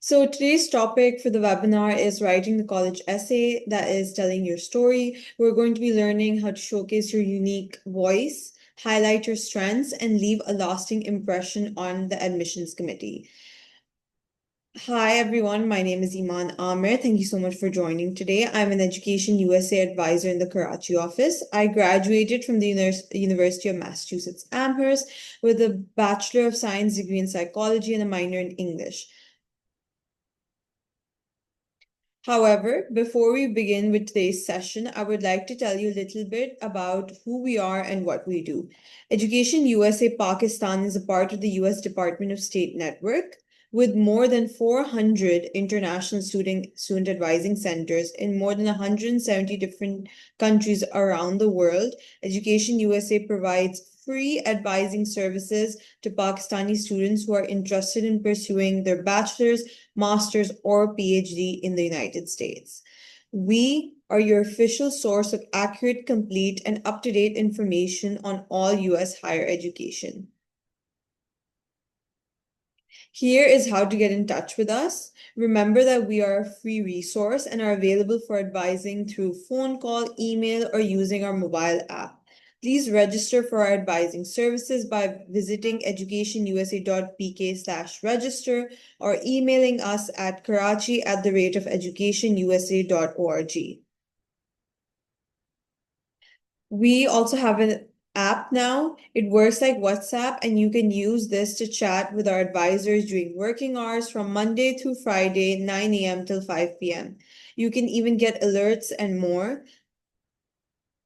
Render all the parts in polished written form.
So today's topic for the webinar is writing the college essay, that is telling your story. We're going to be learning how to showcase your unique voice, highlight your strengths, and leave a lasting impression on the admissions committee. Hi everyone, my name is Eman Amir. Thank you so much for joining today. I'm an Education USA advisor in the Karachi office. I graduated from the University of Massachusetts Amherst with a Bachelor of Science degree in psychology and a minor in English. However, before we begin with today's session, I would like to tell you a little bit about who we are and what we do. Education USA Pakistan is a part of the US Department of State network with more than 400 international student advising centers in more than 170 different countries around the world. Education USA provides free advising services to Pakistani students who are interested in pursuing their bachelor's, master's, or PhD in the United States. We are your official source of accurate, complete, and up-to-date information on all US higher education. Here is how to get in touch with us. Remember that we are a free resource and are available for advising through phone call, email, or using our mobile app. Please register for our advising services by visiting educationusa.pk/register or emailing us at karachi@educationusa.org. We also have an app now. It works like WhatsApp, and you can use this to chat with our advisors during working hours from Monday through Friday, 9 a.m. till 5 p.m. You can even get alerts and more.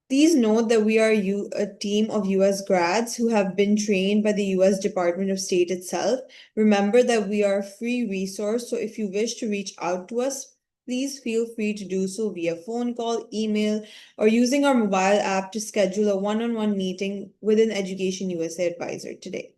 Please note that we are a team of US grads who have been trained by the US Department of State itself. Remember that we are a free resource, so if you wish to reach out to us, please feel free to do so via phone call, email, or using our mobile app to schedule a one-on-one meeting with an Education USA advisor today.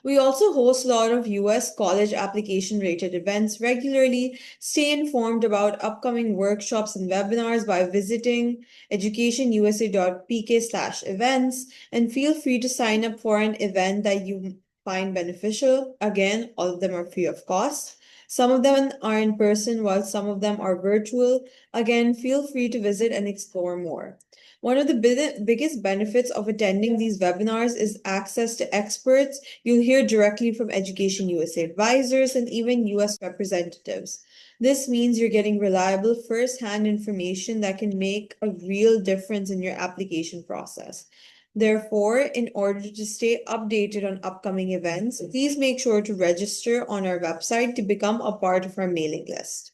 We also host a lot of US college application related events regularly. Stay informed about upcoming workshops and webinars by visiting educationusa.pk/events and feel free to sign up for an event that you find beneficial. Again, all of them are free of cost. Some of them are in person while some of them are virtual. Again, feel free to visit and explore more. One of the biggest benefits of attending these webinars is access to experts. You'll hear directly from Education USA advisors and even US representatives. This means you're getting reliable first-hand information that can make a real difference in your application process. Therefore, in order to stay updated on upcoming events, please make sure to register on our website to become a part of our mailing list.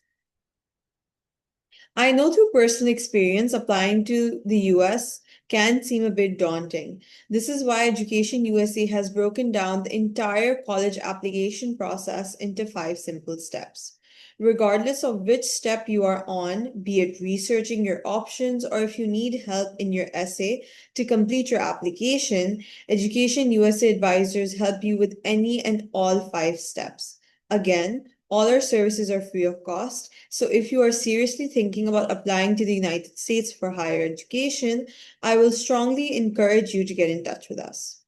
I know through personal experience applying to the US can seem a bit daunting. This is why Education USA has broken down the entire college application process into 5 simple steps. Regardless of which step you are on, be it researching your options or if you need help in your essay to complete your application, Education USA advisors help you with any and all 5 steps. Again, all our services are free of cost. So if you are seriously thinking about applying to the United States for higher education, I will strongly encourage you to get in touch with us.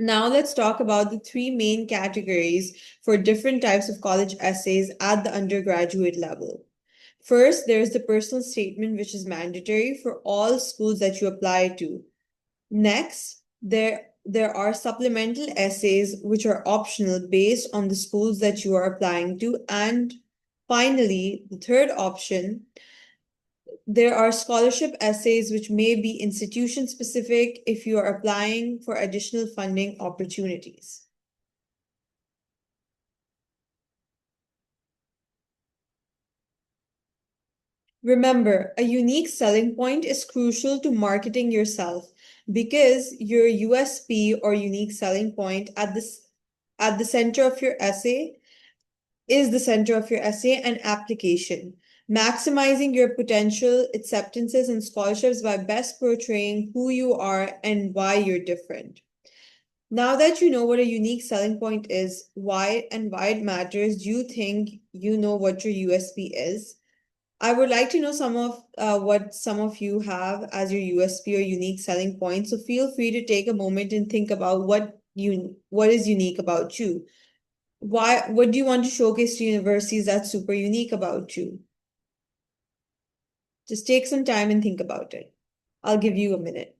Now let's talk about the 3 main categories for different types of college essays at the undergraduate level. First, there's the personal statement, which is mandatory for all schools that you apply to. Next, there are supplemental essays which are optional based on the schools that you are applying to. And finally, the third option, there are scholarship essays which may be institution specific if you are applying for additional funding opportunities. Remember, a unique selling point is crucial to marketing yourself because your USP or unique selling point at the center of your essay is the center of your essay and application. Maximizing your potential acceptances and scholarships by best portraying who you are and why you're different. Now that you know what a unique selling point is, why it matters, do you think you know what your USP is? I would like to know some of what some of you have as your USP or unique selling point. So feel free to take a moment and think about what is unique about you. What do you want to showcase to universities that's super unique about you? Just take some time and think about it. I'll give you a minute.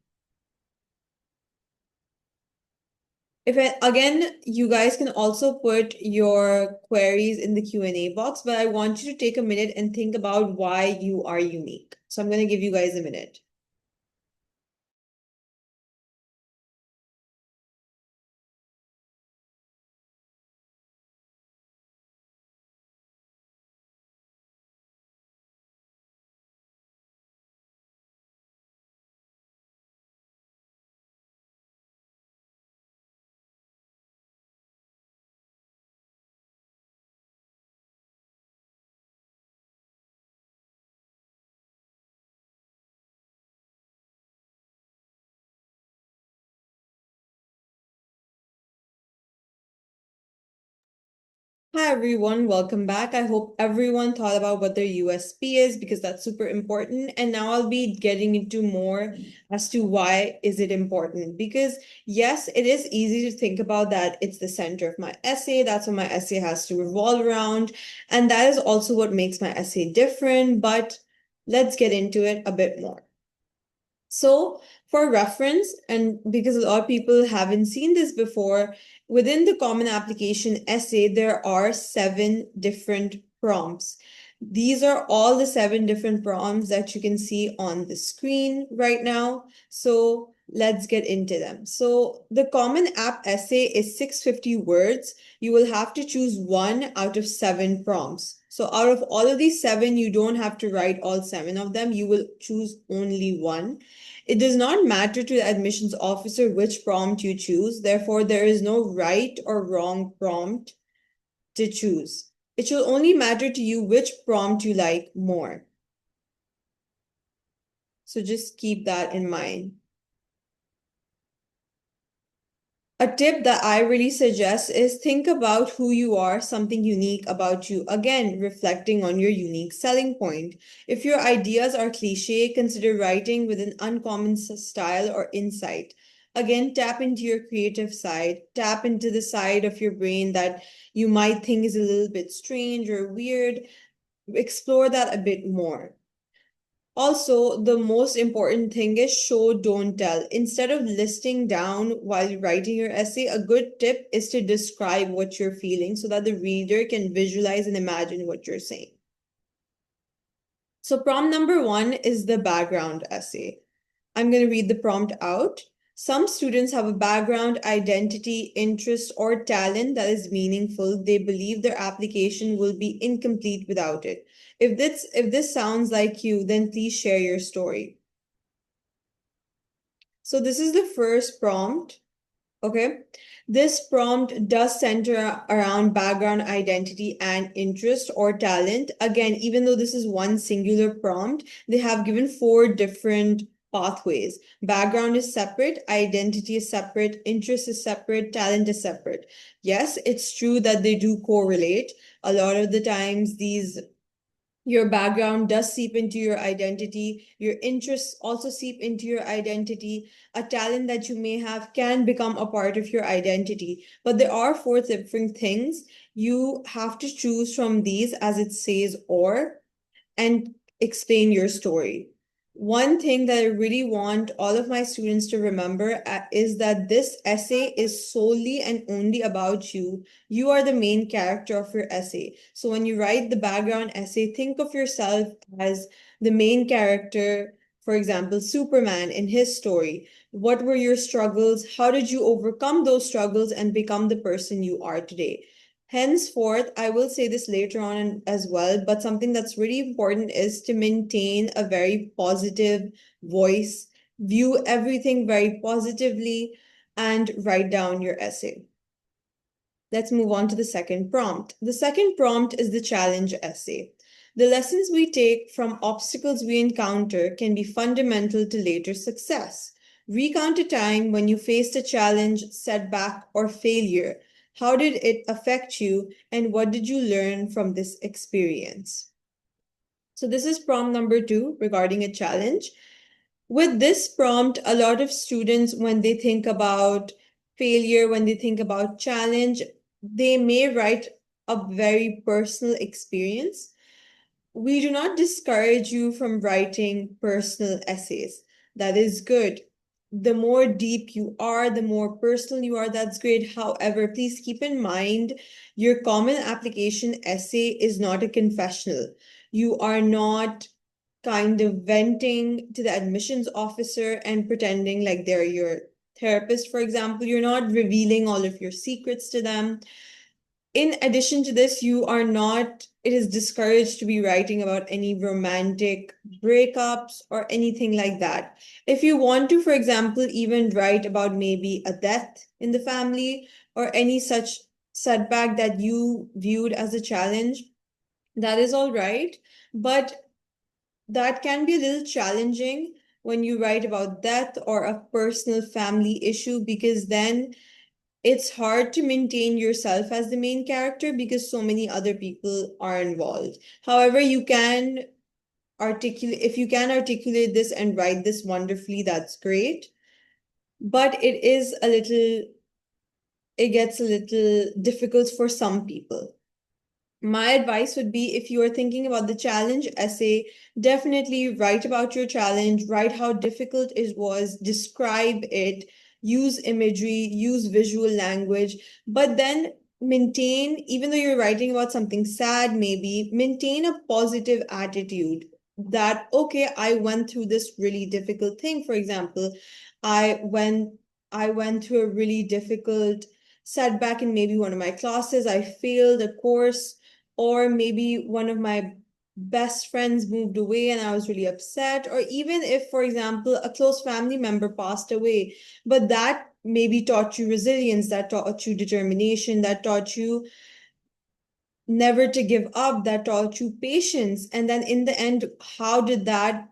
Again, you guys can also put your queries in the Q&A box, but I want you to take a minute and think about why you are unique. So I'm going to give you guys a minute. Hi everyone, welcome back. I hope everyone thought about what their USP is because that's super important. And now I'll be getting into more as to why is it important. Because yes, it is easy to think about that it's the center of my essay. That's what my essay has to revolve around. And that is also what makes my essay different. But let's get into it a bit more. So, for reference, and because a lot of people haven't seen this before, within the Common Application essay, there are 7 different prompts. These are all the 7 different prompts that you can see on the screen right now. So, let's get into them. So, the Common App essay is 650 words. You will have to choose one out of 7 prompts. So, out of all of these 7, you don't have to write all 7 of them. You will choose only one. It does not matter to the admissions officer which prompt you choose. Therefore, there is no right or wrong prompt to choose. It should only matter to you which prompt you like more. So just keep that in mind. A tip that I really suggest is think about who you are, something unique about you. Again, reflecting on your unique selling point. If your ideas are cliche, consider writing with an uncommon style or insight. Again, tap into your creative side, tap into the side of your brain that you might think is a little bit strange or weird. Explore that a bit more. Also, the most important thing is show, don't tell. Instead of listing down while writing your essay, a good tip is to describe what you're feeling so that the reader can visualize and imagine what you're saying. So, prompt number 1 is the background essay. I'm going to read the prompt out. Some students have a background, identity, interest, or talent that is meaningful. They believe their application will be incomplete without it. If this sounds like you, then please share your story. So this is the first prompt. Okay. This prompt does center around background, identity, and interest or talent. Again, even though this is one singular prompt, they have given 4 different pathways. Background is separate, identity is separate, interest is separate, talent is separate. Yes, it's true that they do correlate. A lot of the times, your background does seep into your identity. Your interests also seep into your identity. A talent that you may have can become a part of your identity. But there are 4 different things. You have to choose from these as it says or and explain your story. One thing that I really want all of my students to remember is that this essay is solely and only about you. You are the main character of your essay. So when you write the background essay, think of yourself as the main character. For example, Superman in his story. What were your struggles? How did you overcome those struggles and become the person you are today? Henceforth, I will say this later on as well, but something that's really important is to maintain a very positive voice, view everything very positively, and write down your essay. Let's move on to the second prompt. The second prompt is the challenge essay. The lessons we take from obstacles we encounter can be fundamental to later success. Recount a time when you faced a challenge, setback, or failure. How did it affect you, and what did you learn from this experience? So this is prompt number 2 regarding a challenge. With this prompt, a lot of students, when they think about failure, when they think about challenge, they may write a very personal experience. We do not discourage you from writing personal essays. That is good. The more deep you are, the more personal you are, that's great. However, please keep in mind your common application essay is not a confessional. You are not kind of venting to the admissions officer and pretending like they're your therapist, for example. You're not revealing all of your secrets to them. In addition to this, you are not, it is discouraged to be writing about any romantic breakups or anything like that. If you want to, for example, even write about maybe a death in the family or any such setback that you viewed as a challenge, that is all right. But that can be a little challenging when you write about death or a personal family issue, because then it's hard to maintain yourself as the main character because so many other people are involved. However, you can articulate, if you can articulate this and write this wonderfully, that's great. But it gets a little difficult for some people. My advice would be, if you are thinking about the challenge essay, definitely write about your challenge, write how difficult it was, describe it, use imagery, use visual language, but then maintain, even though you're writing about something sad, maybe maintain a positive attitude that, okay, I went through this really difficult thing. For example, I went I went through a really difficult setback in maybe one of my classes. I failed a course, or maybe one of my best friends moved away and I was really upset, or even if, for example, a close family member passed away, but that maybe taught you resilience, that taught you determination, that taught you never to give up, that taught you patience. And then in the end, how did that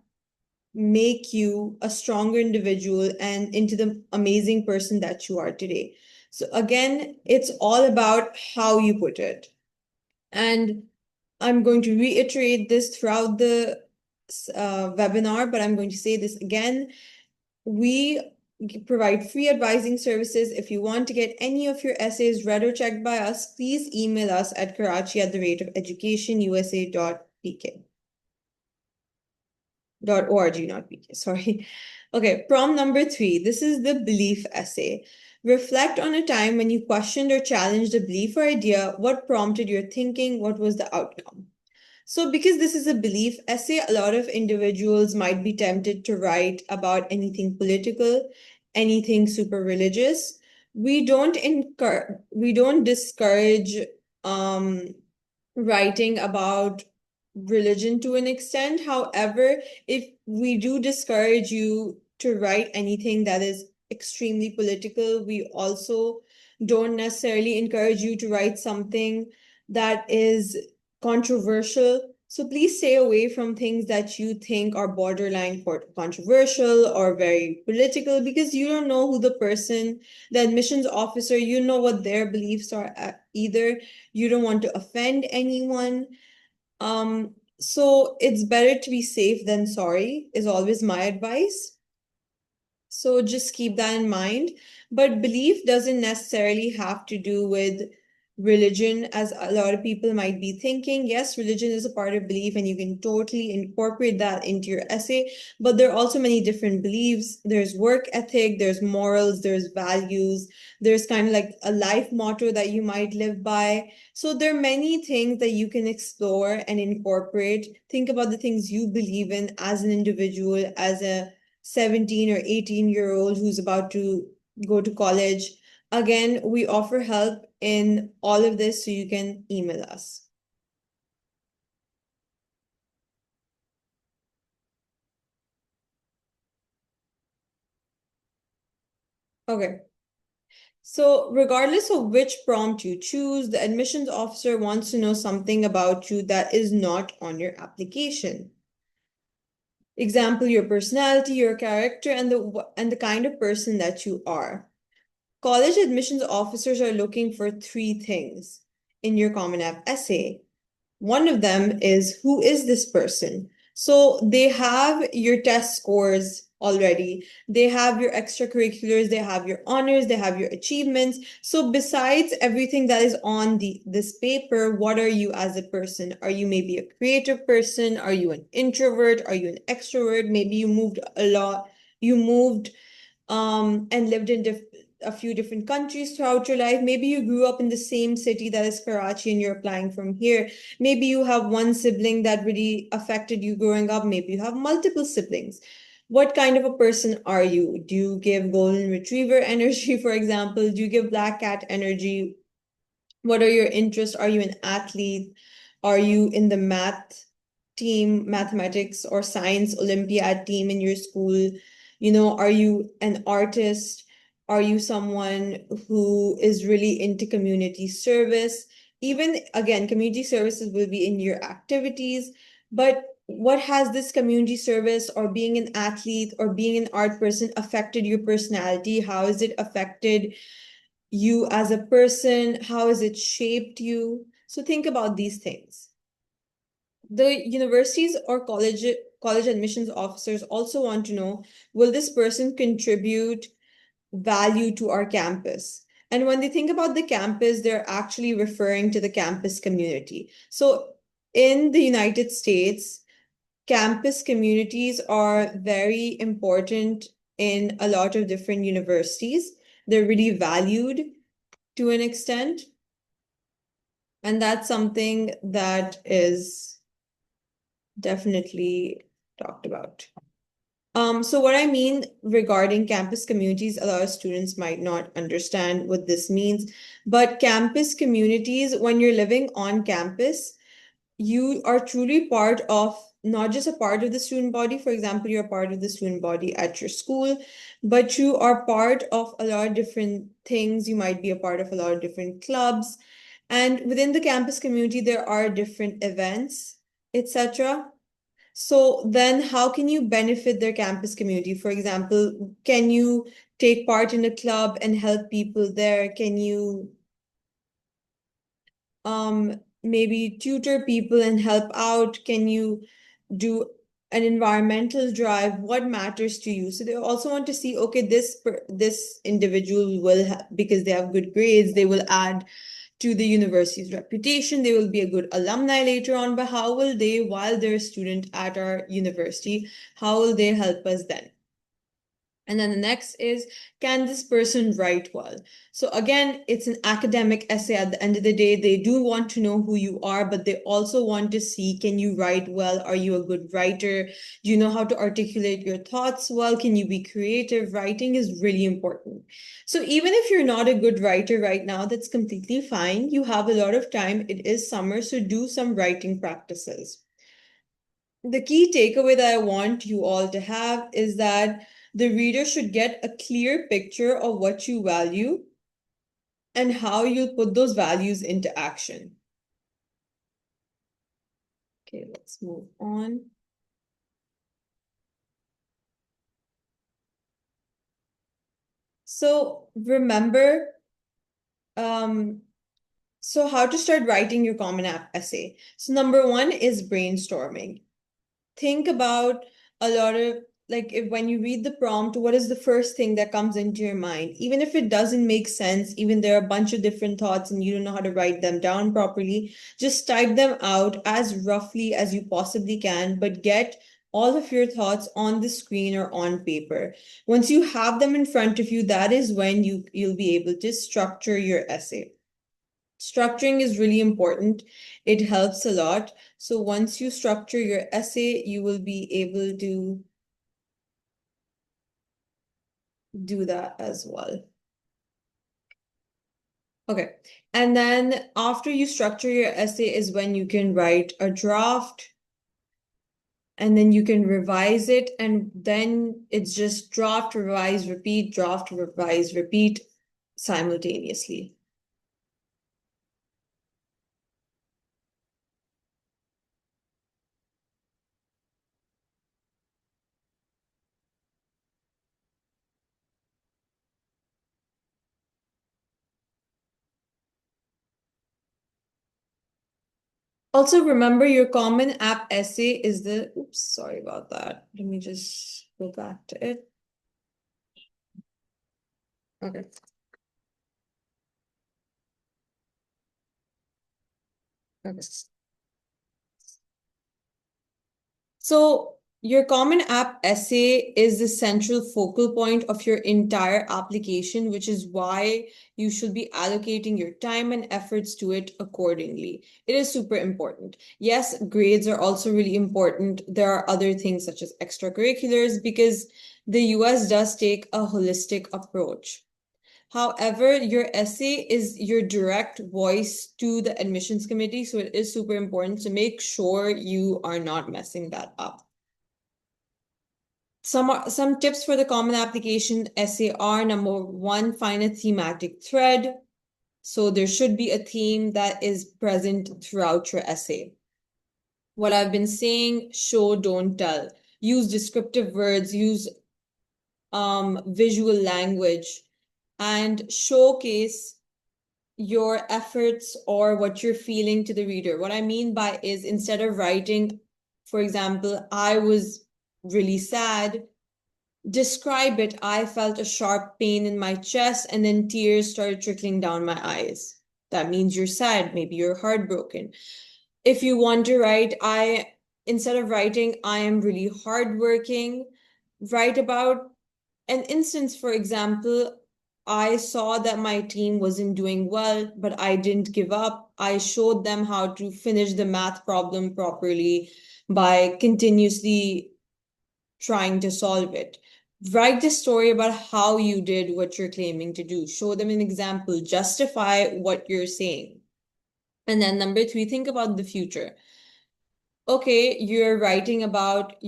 make you a stronger individual and into the amazing person that you are today? So again, it's all about how you put it. And I'm going to reiterate this throughout the webinar, but I'm going to say this again. We provide free advising services. If you want to get any of your essays read or checked by us, please email us at karachi@educationusa.pk. .org, not PK, sorry. Okay, prompt number 3. This is the belief essay. Reflect on a time when you questioned or challenged a belief or idea. What prompted your thinking? What was the outcome? So, because this is a belief essay, a lot of individuals might be tempted to write about anything political, anything super religious. We don't discourage writing about religion to an extent. However, if we do discourage you to write anything that is extremely political, we also don't necessarily encourage you to write something that is controversial. So please stay away from things that you think are borderline controversial or very political, because you don't know who the person, the admissions officer, you know what their beliefs are either. You don't want to offend anyone. So it's better to be safe than sorry, is always my advice. So just keep that in mind. But belief doesn't necessarily have to do with religion, as a lot of people might be thinking. Yes, religion is a part of belief, and you can totally incorporate that into your essay. But there are also many different beliefs. There's work ethic, there's morals, there's values, there's kind of like a life motto that you might live by. So there are many things that you can explore and incorporate. Think about the things you believe in as an individual, as a 17 or 18-year-old who's about to go to college. Again, we offer help in all of this, so you can email us. Okay. So regardless of which prompt you choose, the admissions officer wants to know something about you that is not on your application. Example, your personality, your character, and the kind of person that you are. College admissions officers are looking for 3 things in your Common App essay. One of them is, who is this person? So they have your test scores already. They have your extracurriculars, they have your honors, they have your achievements. So besides everything that is on this paper, what are you as a person? Are you maybe a creative person? Are you an introvert? Are you an extrovert? Maybe you moved a lot. You moved and lived in a few different countries throughout your life. Maybe you grew up in the same city that is Karachi and you're applying from here. Maybe you have one sibling that really affected you growing up. Maybe you have multiple siblings. What kind of a person are you? Do you give golden retriever energy, for example? Do you give black cat energy? What are your interests? Are you an athlete? Are you in the math team, mathematics or science Olympiad team in your school? Are you an artist? Are you someone who is really into community service? Even again, community services will be in your activities, but what has this community service or being an athlete or being an art person affected your personality? How has it affected you as a person? How has it shaped you? So think about these things. The universities or college admissions officers also want to know, will this person contribute value to our campus? And when they think about the campus, they're actually referring to the campus community. So in the United States, campus communities are very important in a lot of different universities. They're really valued to an extent. And that's something that is definitely talked about. So what I mean regarding campus communities, a lot of students might not understand what this means, but campus communities, when you're living on campus, you are truly part of not just a part of the student body. For example, you're part of the student body at your school, but you are part of a lot of different things. You might be a part of a lot of different clubs. And within the campus community, there are different events, etc. So then how can you benefit their campus community? For example, can you take part in a club and help people there? Can you maybe tutor people and help out? Can you do an environmental drive? What matters to you? So they also want to see, okay, this individual will because they have good grades, they will add to the university's reputation. They will be a good alumni later on, but how will they, while they're a student at our university, how will they help us then? And then the next is, can this person write well? So again, it's an academic essay. At the end of the day, they do want to know who you are, but they also want to see, can you write well? Are you a good writer? Do you know how to articulate your thoughts well? Can you be creative? Writing is really important. So even if you're not a good writer right now, that's completely fine. You have a lot of time. It is summer, so do some writing practices. The key takeaway that I want you all to have is that the reader should get a clear picture of what you value and how you'll put those values into action. Okay, let's move on. So remember, so how to start writing your Common App essay. So number one is brainstorming. Think about a lot of, like, if when you read the prompt, what is the first thing that comes into your mind? Even if it doesn't make sense, even there are a bunch of different thoughts and you don't know how to write them down properly, just type them out as roughly as you possibly can, but get all of your thoughts on the screen or on paper. Once you have them in front of you, that is when you'll be able to structure your essay. Structuring is really important. It helps a lot. So once you structure your essay, you will be able to do that as well. Okay. And then after you structure your essay is when you can write a draft and then you can revise it. And then it's just draft, revise, repeat simultaneously. Also, remember your common app essay is the, oops, sorry about that. Let me just go back to it. Okay. Okay. So your common app essay is the central focal point of your entire application, which is why you should be allocating your time and efforts to it accordingly. It is super important. Yes, grades are also really important. There are other things such as extracurriculars because the US does take a holistic approach. However, your essay is your direct voice to the admissions committee, so it is super important to make sure you are not messing that up. Some tips for the common application essay are: number one, find a thematic thread. So there should be a theme that is present throughout your essay. What I've been saying, show, don't tell. Use descriptive words, use visual language, and showcase your efforts or what you're feeling to the reader. What I mean by is, instead of writing, for example, I was really sad, describe it. I felt a sharp pain in my chest and then tears started trickling down my eyes. That means you're sad, maybe you're heartbroken. If you want to write, instead of writing, I am really hardworking, write about an instance. For example, I saw that my team wasn't doing well, but I didn't give up. I showed them how to finish the math problem properly by continuously trying to solve it. Write the story about how you did what you're claiming to do. Show them an example. Justify what you're saying. And then number three, think about the future. Okay, you're writing about,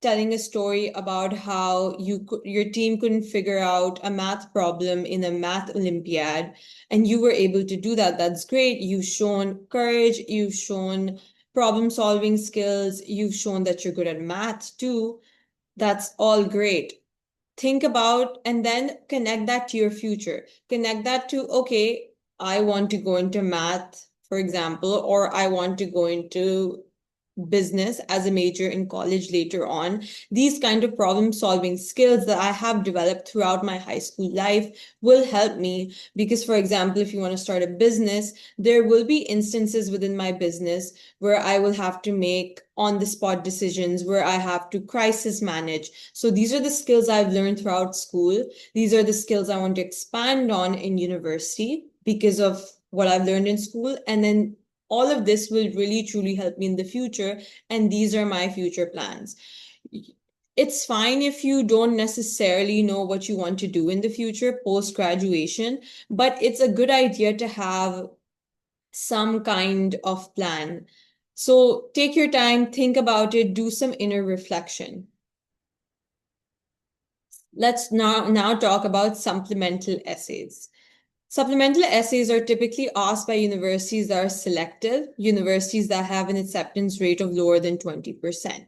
telling a story about how your team couldn't figure out a math problem in a math Olympiad, and you were able to do that. That's great. You've shown courage, you've shown problem solving skills, you've shown that you're good at math too. That's all great. Think about and then connect that to your future. Connect that to, okay, I want to go into math, for example, or I want to go into business as a major in college later on. These kind of problem solving skills that I have developed throughout my high school life will help me because, for example, if you want to start a business, there will be instances within my business where I will have to make on the spot decisions, where I have to crisis manage. So these are the skills I've learned throughout school. These are the skills I want to expand on in university because of what I've learned in school. And then all of this will really truly help me in the future, and these are my future plans. It's fine if you don't necessarily know what you want to do in the future post graduation, but it's a good idea to have some kind of plan. So take your time, think about it, do some inner reflection. Let's now talk about supplemental essays. Supplemental essays are typically asked by universities that are selective, universities that have an acceptance rate of lower than 20%.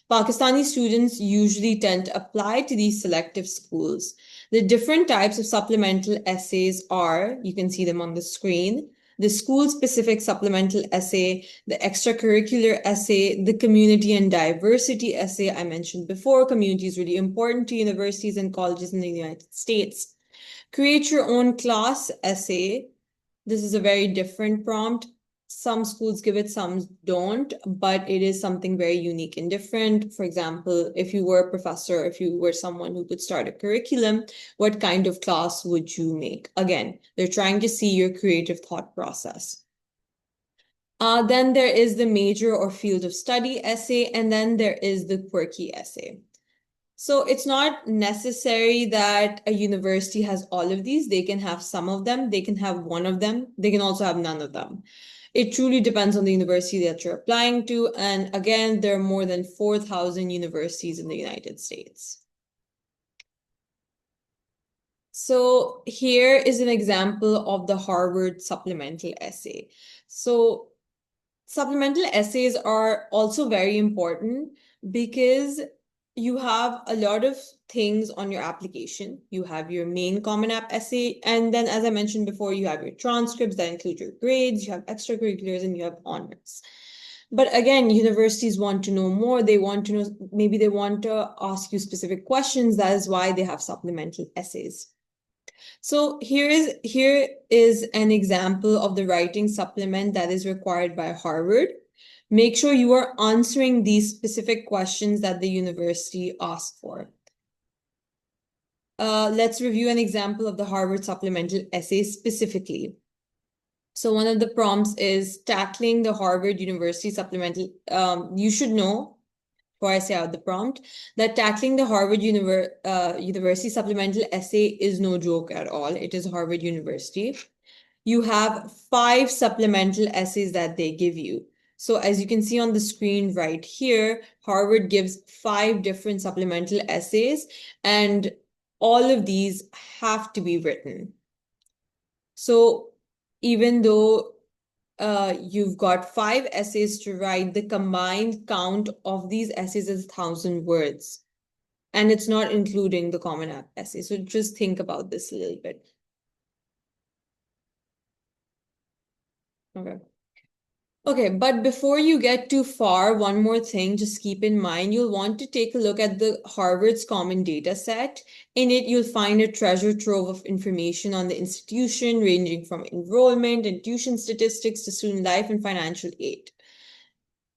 Pakistani students usually tend to apply to these selective schools. The different types of supplemental essays are, you can see them on the screen, the school-specific supplemental essay, the extracurricular essay, the community and diversity essay I mentioned before. Community is really important to universities and colleges in the United States. Create your own class essay. This is a very different prompt. Some schools give it, some don't, but it is something very unique and different. For example, if you were a professor, if you were someone who could start a curriculum, what kind of class would you make? Again, they're trying to see your creative thought process. Then there is the major or field of study essay, and then there is the quirky essay. So it's not necessary that a university has all of these. They can have some of them, they can have one of them, they can also have none of them. It truly depends on the university that you're applying to. And again, there are more than 4,000 universities in the United States. So here is an example of the Harvard supplemental essay. So supplemental essays are also very important because you have a lot of things on your application. You have your main Common App essay, and then, as I mentioned before, you have your transcripts that include your grades, you have extracurriculars, and you have honors. But again, universities want to know more. They want to know, maybe they want to ask you specific questions. That is why they have supplemental essays. So here is an example of the writing supplement that is required by Harvard. Make sure you are answering these specific questions that the university asked for. Let's review an example of the Harvard supplemental essay specifically. So one of the prompts is tackling the Harvard University supplemental. You should know, before I say out the prompt, that tackling the Harvard University supplemental essay is no joke at all. It is Harvard University. You have 5 supplemental essays that they give you. So as you can see on the screen right here, Harvard gives 5 different supplemental essays, and all of these have to be written. So even though you've got 5 essays to write, the combined count of these essays is 1,000 words. And it's not including the Common App essay. So just think about this a little bit. Okay. Okay, but before you get too far, one more thing, just keep in mind, you'll want to take a look at the Harvard's Common Data Set. In it, you'll find a treasure trove of information on the institution, ranging from enrollment and tuition statistics to student life and financial aid.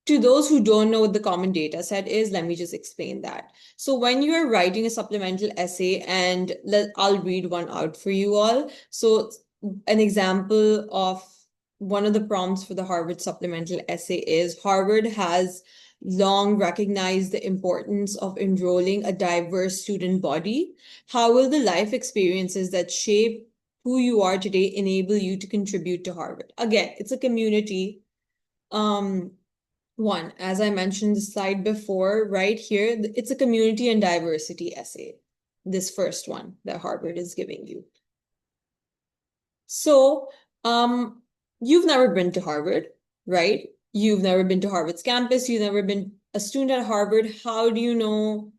To those who don't know what the Common Data Set is, let me just explain that. So when you are writing a supplemental essay, and I'll read one out for you all. So an example of one of the prompts for the Harvard supplemental essay is Harvard has long recognized the importance of enrolling a diverse student body. How will the life experiences that shape who you are today enable you to contribute to Harvard? Again, it's a community. One, as I mentioned the slide before, right here, it's a community and diversity essay. This first one that Harvard is giving you. So, you've never been to Harvard, right? You've never been to Harvard's campus. You've never been a student at Harvard. How do you know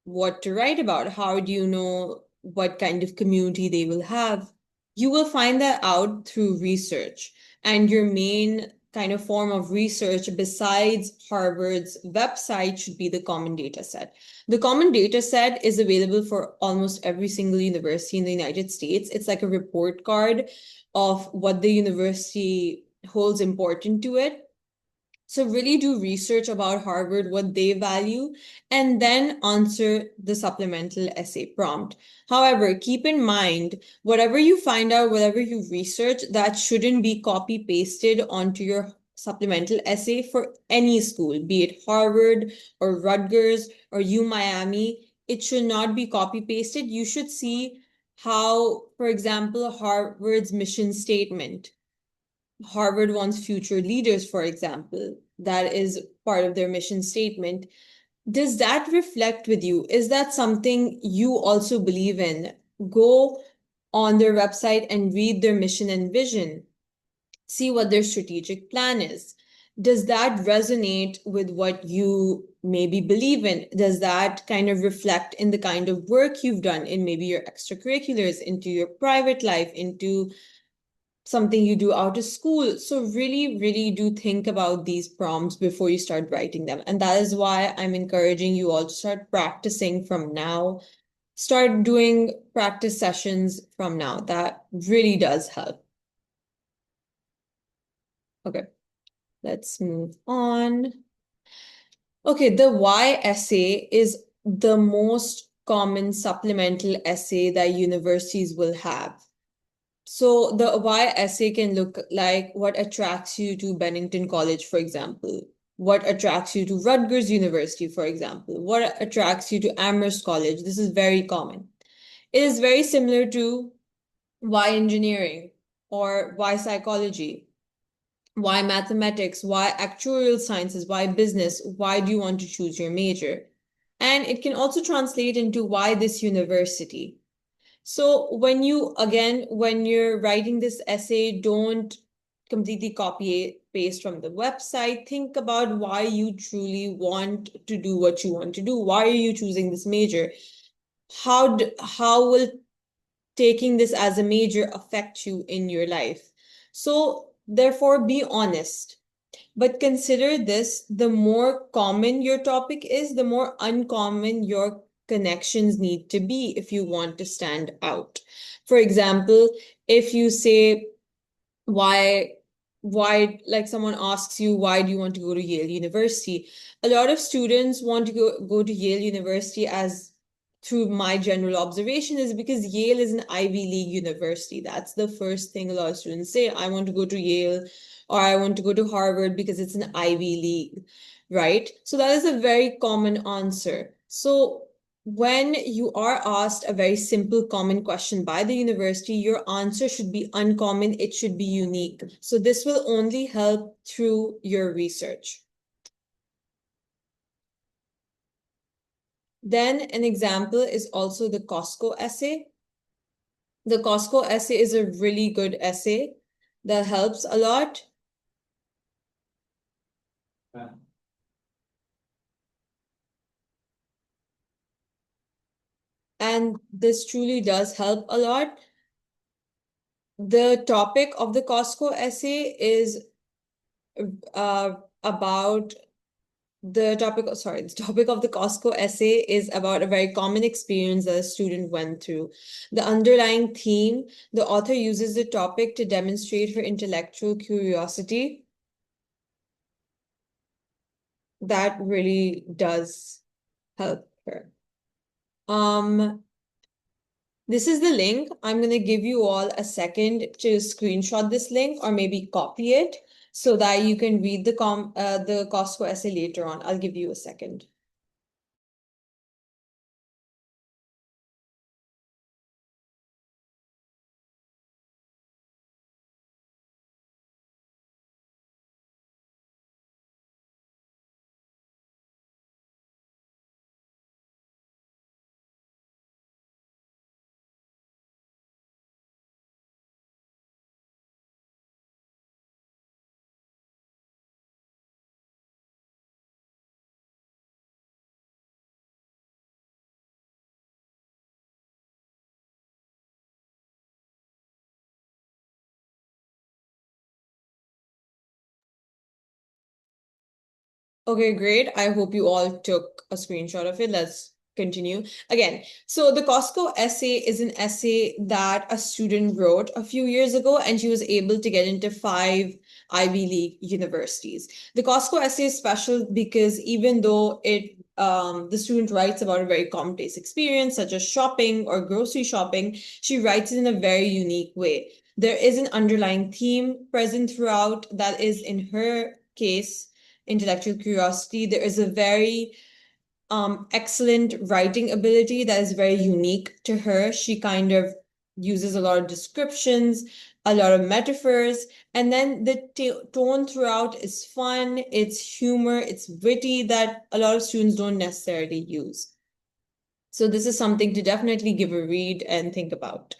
what to write about? How do you know what kind of community they will have? You will find that out through research. And your main kind of form of research besides Harvard's website should be the Common Data Set. The Common Data Set is available for almost every single university in the United States. It's like a report card of what the university holds important to it. So really do research about Harvard, what they value, and then answer the supplemental essay prompt. However, keep in mind, whatever you find out, whatever you research, that shouldn't be copy pasted onto your supplemental essay for any school, be it Harvard or Rutgers or Miami. It should not be copy pasted. You should see how, for example, Harvard's mission statement. Harvard wants future leaders, for example. That is part of their mission statement. Does that reflect with you? Is that something you also believe in? Go on their website and read their mission and vision. See what their strategic plan is. Does that resonate with what you maybe believe in? Does that kind of reflect in the kind of work you've done in maybe your extracurriculars, into your private life, into something you do out of school? So really, really do think about these prompts before you start writing them. And that is why I'm encouraging you all to start practicing from now. Start doing practice sessions from now. That really does help. Okay, let's move on. Okay, the why essay is the most common supplemental essay that universities will have. So the why essay can look like what attracts you to Bennington College, for example. What attracts you to Rutgers University, for example. What attracts you to Amherst College. This is very common. It is very similar to why engineering or why psychology, why mathematics, why actuarial sciences, why business, why do you want to choose your major? And it can also translate into why this university. So when you're writing this essay, don't completely copy paste from the website. Think about why you truly want to do what you want to do. Why are you choosing this major? How will taking this as a major affect you in your life? So therefore, be honest. But consider this, the more common your topic is, the more uncommon your connections need to be if you want to stand out. For example, if you say, why like someone asks you, why do you want to go to Yale University? A lot of students want to go to Yale University, as through my general observation, is because Yale is an Ivy League university. That's the first thing a lot of students say. I want to go to Yale, or I want to go to Harvard because it's an Ivy League, right? So that is a very common answer. So when you are asked a very simple common question by the university, your answer should be uncommon, it should be unique. So this will only help through your research. Then an example is also the Costco essay. The Costco essay is a really good essay that helps a lot. And this truly does help a lot. The topic of the Costco essay is about the topic of the Costco essay is about a very common experience that a student went through. The underlying theme, the author uses the topic to demonstrate her intellectual curiosity. That really does help her. This is the link. I'm going to give you all a second to screenshot this link or maybe copy it so that you can read the Costco essay later on. I'll give you a second. Okay, great. I hope you all took a screenshot of it. Let's continue. Again, so the Costco essay is an essay that a student wrote a few years ago, and she was able to get into 5 Ivy League universities. The Costco essay is special because even though the student writes about a very commonplace experience, such as shopping or grocery shopping, she writes it in a very unique way. There is an underlying theme present throughout that is, in her case, intellectual curiosity. There is a very excellent writing ability that is very unique to her. She kind of uses a lot of descriptions, a lot of metaphors, and then the tone throughout is fun, it's humor, it's witty that a lot of students don't necessarily use. So this is something to definitely give a read and think about.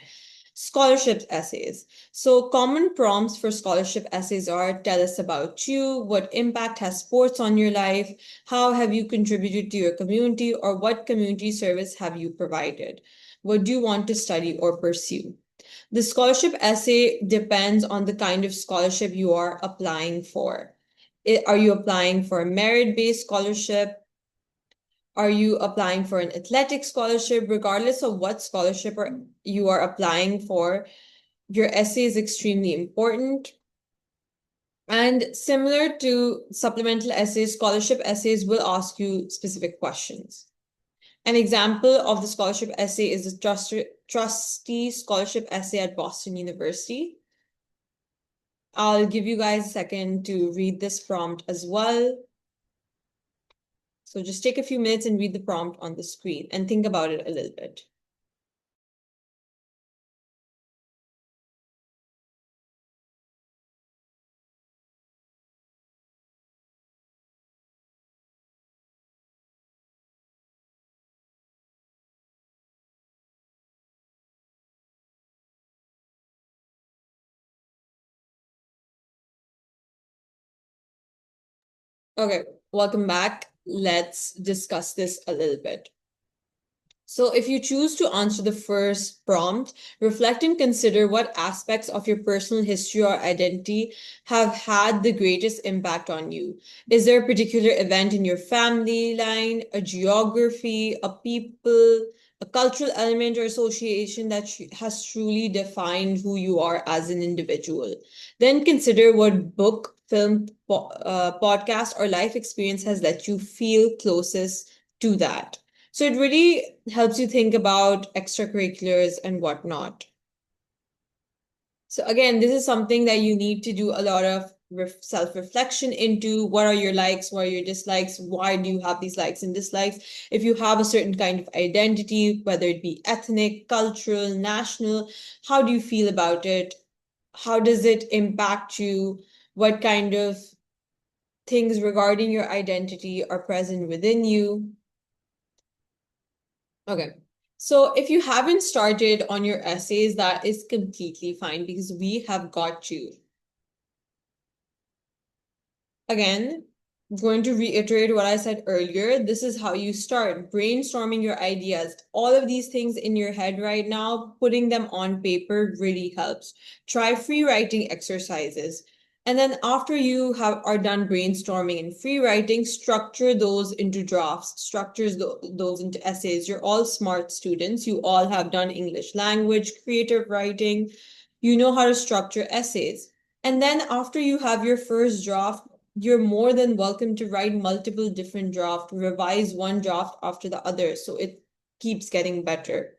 Scholarship essays. So common prompts for scholarship essays are: tell us about you, what impact has sports on your life, how have you contributed to your community, or what community service have you provided? What do you want to study or pursue? The scholarship essay depends on the kind of scholarship you are applying for. Are you applying for a merit-based scholarship? Are you applying for an athletic scholarship? Regardless of what scholarship you are applying for, your essay is extremely important. And similar to supplemental essays, scholarship essays will ask you specific questions. An example of the scholarship essay is the trustee scholarship essay at Boston University. I'll give you guys a second to read this prompt as well. So just take a few minutes and read the prompt on the screen and think about it a little bit. Okay, welcome back. Let's discuss this a little bit. So, if you choose to answer the first prompt, reflect and consider what aspects of your personal history or identity have had the greatest impact on you. Is there a particular event in your family line, a geography, a people, a cultural element or association that has truly defined who you are as an individual? Then consider what book, film, podcast, or life experience has let you feel closest to that. So it really helps you think about extracurriculars and whatnot. So again, this is something that you need to do a lot of self-reflection into. What are your likes? What are your dislikes? Why do you have these likes and dislikes? If you have a certain kind of identity, whether it be ethnic, cultural, national, how do you feel about it? How does it impact you? What kind of things regarding your identity are present within you? Okay. So if you haven't started on your essays, that is completely fine because we have got you. Again, I'm going to reiterate what I said earlier. This is how you start brainstorming your ideas. All of these things in your head right now, putting them on paper really helps. Try free writing exercises. And then after you are done brainstorming and free writing, structure those into drafts, those into essays. You're all smart students. You all have done English language, creative writing. You know how to structure essays. And then after you have your first draft, you're more than welcome to write multiple different drafts, revise one draft after the other, so it keeps getting better.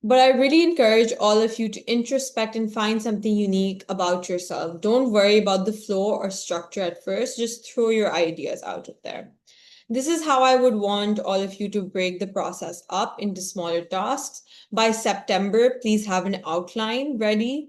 But I really encourage all of you to introspect and find something unique about yourself. Don't worry about the flow or structure at first, just throw your ideas out of there. This is how I would want all of you to break the process up into smaller tasks. By September, please have an outline ready,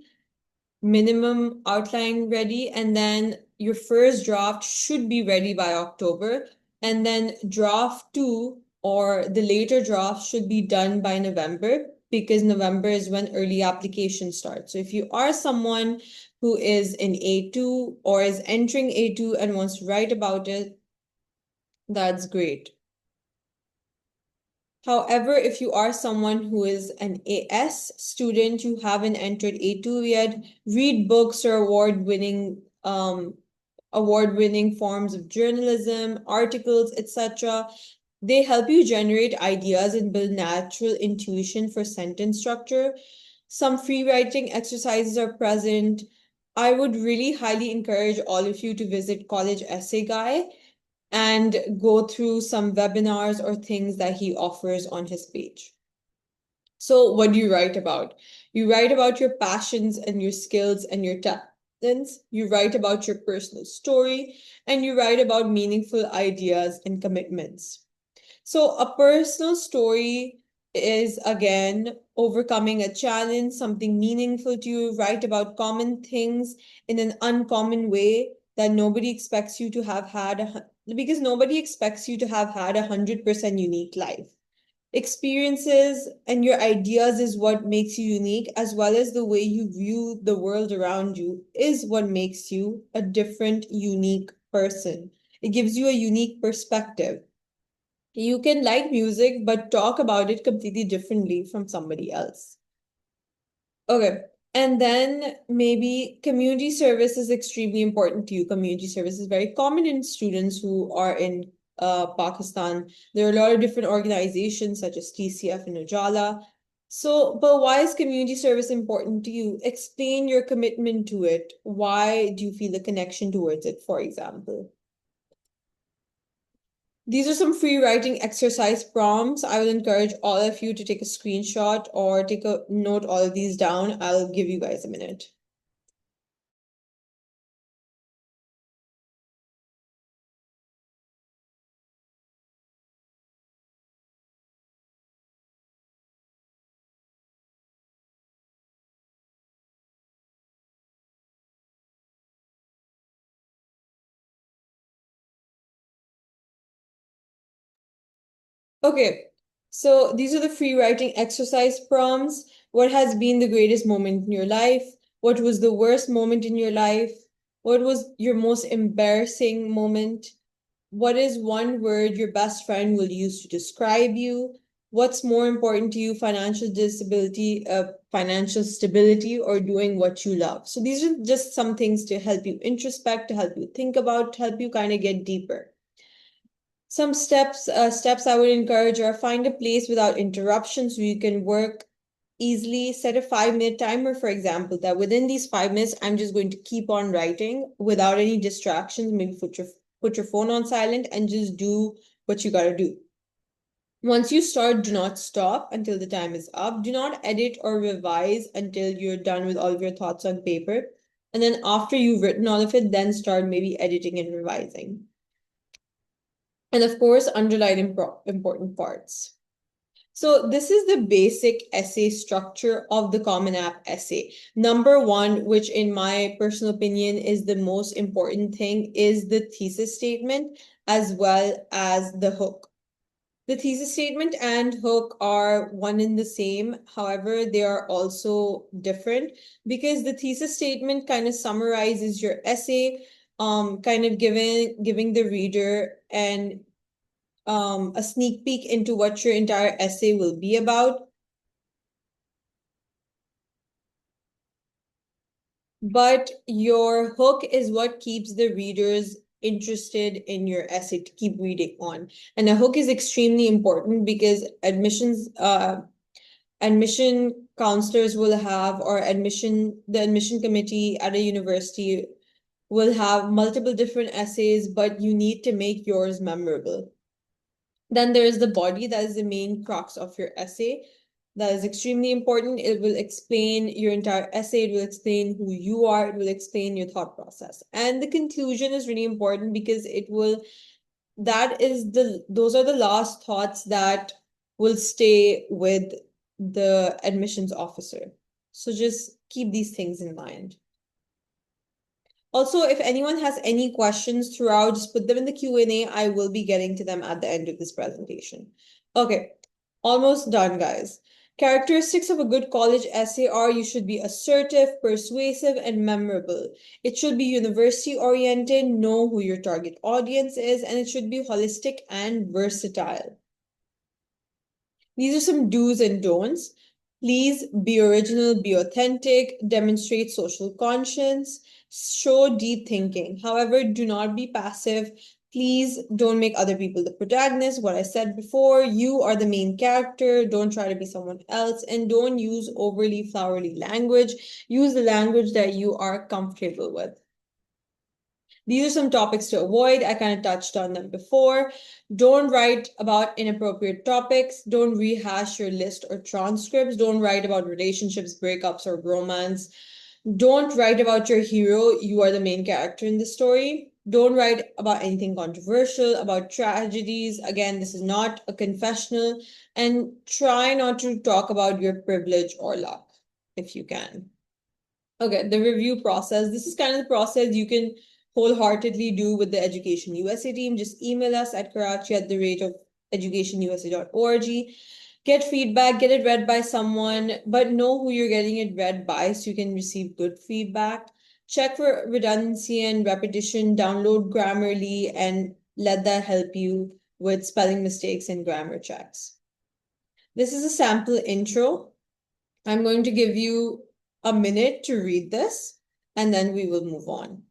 minimum outline ready, and then your first draft should be ready by October, and then draft two or the later draft should be done by November because November is when early application starts. So if you are someone who is in A2 or is entering A2 and wants to write about it, that's great. However, if you are someone who is an AS student, you haven't entered A2 yet, read books or award-winning forms of journalism, articles, etc. They help you generate ideas and build natural intuition for sentence structure. Some free writing exercises are present. I would really highly encourage all of you to visit College Essay Guy and go through some webinars or things that he offers on his page. So, what do you write about? You write about your passions and your skills and your talents. You write about your personal story, and you write about meaningful ideas and commitments. So, a personal story is again overcoming a challenge, something meaningful to you. Write about common things in an uncommon way that nobody expects you to have had, because nobody expects you to have had 100% unique life. Experiences and your ideas is what makes you unique, as well as the way you view the world around you is what makes you a different, unique person. It gives you a unique perspective. You can like music, but talk about it completely differently from somebody else. Okay. And then maybe community service is extremely important to you. Community service is very common in students who are in Pakistan. There are a lot of different organizations such as TCF and Ujala. So, but why is community service important to you? Explain your commitment to it. Why do you feel a connection towards it, for example? These are some free writing exercise prompts. I will encourage all of you to take a screenshot or take a note all of these down. I'll give you guys a minute. Okay, so these are the free writing exercise prompts. What has been the greatest moment in your life? What was the worst moment in your life? What was your most embarrassing moment? What is one word your best friend will use to describe you? What's more important to you, financial stability, or doing what you love? So these are just some things to help you introspect, to help you think about, to help you kind of get deeper. Some steps I would encourage are find a place without interruptions so you can work easily. Set a 5 minute timer, for example, that within these 5 minutes, I'm just going to keep on writing without any distractions. Maybe put your phone on silent and just do what you gotta do. Once you start, do not stop until the time is up. Do not edit or revise until you're done with all of your thoughts on paper. And then after you've written all of it, then start maybe editing and revising. And of course, underline important parts. So this is the basic essay structure of the Common App essay. Number one, which in my personal opinion is the most important thing, is the thesis statement as well as the hook. The thesis statement and hook are one and the same. However, they are also different because the thesis statement kind of summarizes your essay, kind of giving the reader a sneak peek into what your entire essay will be about. But your hook is what keeps the readers interested in your essay to keep reading on. And a hook is extremely important because admission counselors will have, or the admission committee at a university will have multiple different essays, but you need to make yours memorable. Then there is the body, that is the main crux of your essay. That is extremely important. It will explain your entire essay, it will explain who you are, it will explain your thought process. And the conclusion is really important because those are the last thoughts that will stay with the admissions officer. So just keep these things in mind. Also, if anyone has any questions throughout, just put them in the Q&A. I will be getting to them at the end of this presentation. Okay, almost done, guys. Characteristics of a good college essay are you should be assertive, persuasive, and memorable. It should be university oriented, know who your target audience is, and it should be holistic and versatile. These are some do's and don'ts. Please be original, be authentic, demonstrate social conscience, show deep thinking. However, do not be passive. Please don't make other people the protagonist. What I said before, you are the main character. Don't try to be someone else, and don't use overly flowery language. Use the language that you are comfortable with. These are some topics to avoid. I kind of touched on them before. Don't write about inappropriate topics. Don't rehash your list or transcripts. Don't write about relationships, breakups, or romance. Don't write about your hero. You are the main character in the story. Don't write about anything controversial, about tragedies. Again, this is not a confessional. And try not to talk about your privilege or luck if you can. Okay, the review process. This is kind of the process you can wholeheartedly do with the Education USA team. Just email us at karachi@educationusa.org. Get feedback, get it read by someone, but know who you're getting it read by so you can receive good feedback. Check for redundancy and repetition, download Grammarly, and let that help you with spelling mistakes and grammar checks. This is a sample intro. I'm going to give you a minute to read this, and then we will move on.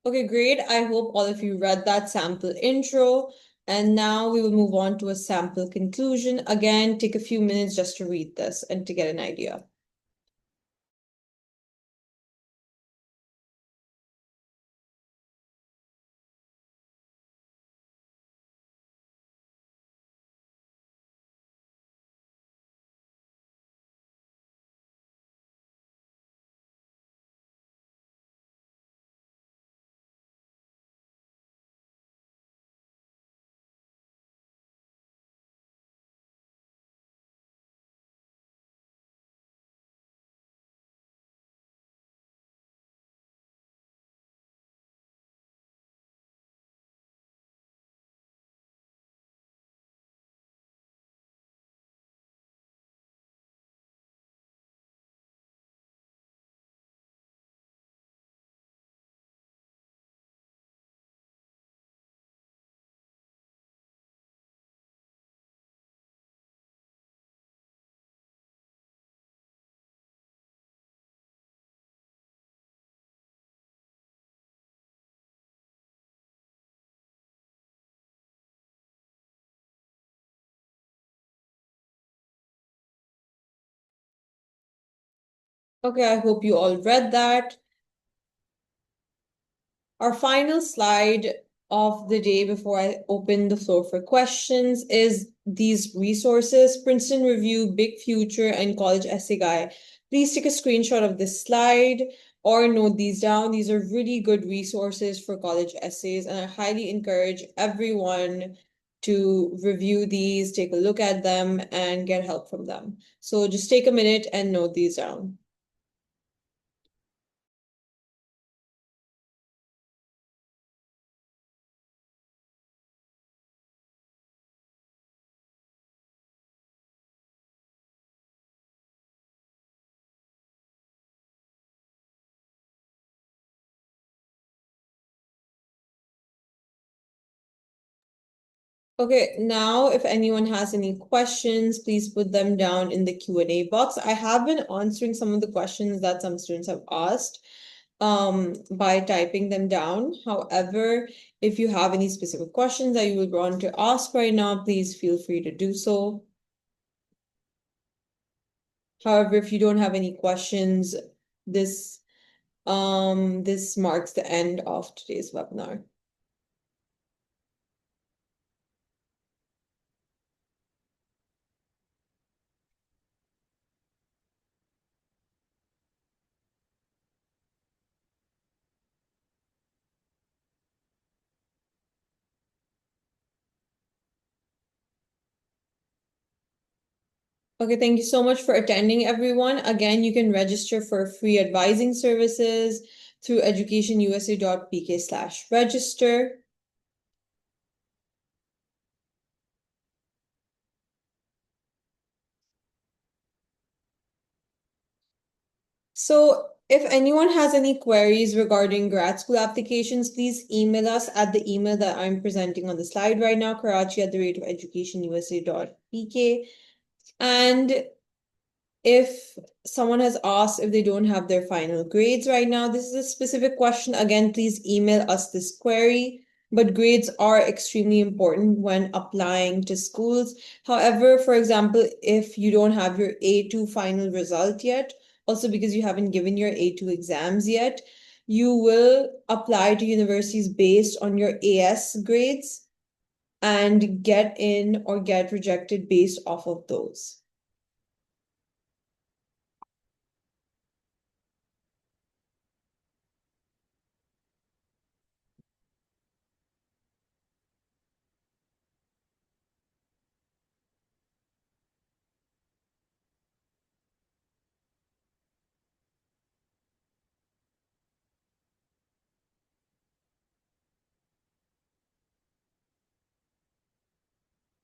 Okay, great. I hope all of you read that sample intro. And now we will move on to a sample conclusion. Again, take a few minutes just to read this and to get an idea. Okay, I hope you all read that. Our final slide of the day before I open the floor for questions is these resources, Princeton Review, Big Future, and College Essay Guide. Please take a screenshot of this slide or note these down. These are really good resources for college essays, and I highly encourage everyone to review these, take a look at them, and get help from them. So just take a minute and note these down. Okay, now if anyone has any questions, please put them down in the Q&A box. I have been answering some of the questions that some students have asked by typing them down. However, if you have any specific questions that you would want to ask right now, please feel free to do so. However, if you don't have any questions, this this marks the end of today's webinar. Okay, thank you so much for attending, everyone. Again, you can register for free advising services through educationusa.pk/register. So if anyone has any queries regarding grad school applications, please email us at the email that I'm presenting on the slide right now, karachi@educationusa.pk. And if someone has asked if they don't have their final grades right now, this is a specific question. Again, please email us this query. But grades are extremely important when applying to schools. However, for example, if you don't have your A2 final result yet, also because you haven't given your A2 exams yet, you will apply to universities based on your AS grades and get in or get rejected based off of those.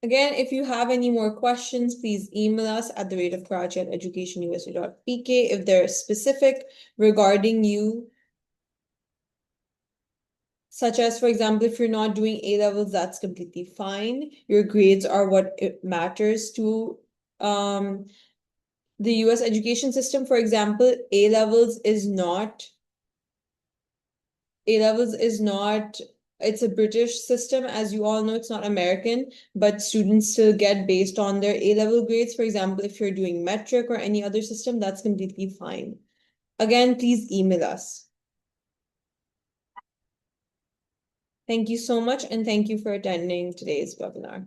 Again, if you have any more questions, please email us at the rate of Karachi at educationusa.pk if they're specific regarding you, such as, for example, if you're not doing A levels, that's completely fine. Your grades are what it matters to the US education system. For example, A levels is not A levels is not, it's a British system. As you all know, it's not American, but students still get based on their A level grades. For example, if you're doing metric or any other system, that's completely fine. Again, please email us. Thank you so much, and thank you for attending today's webinar.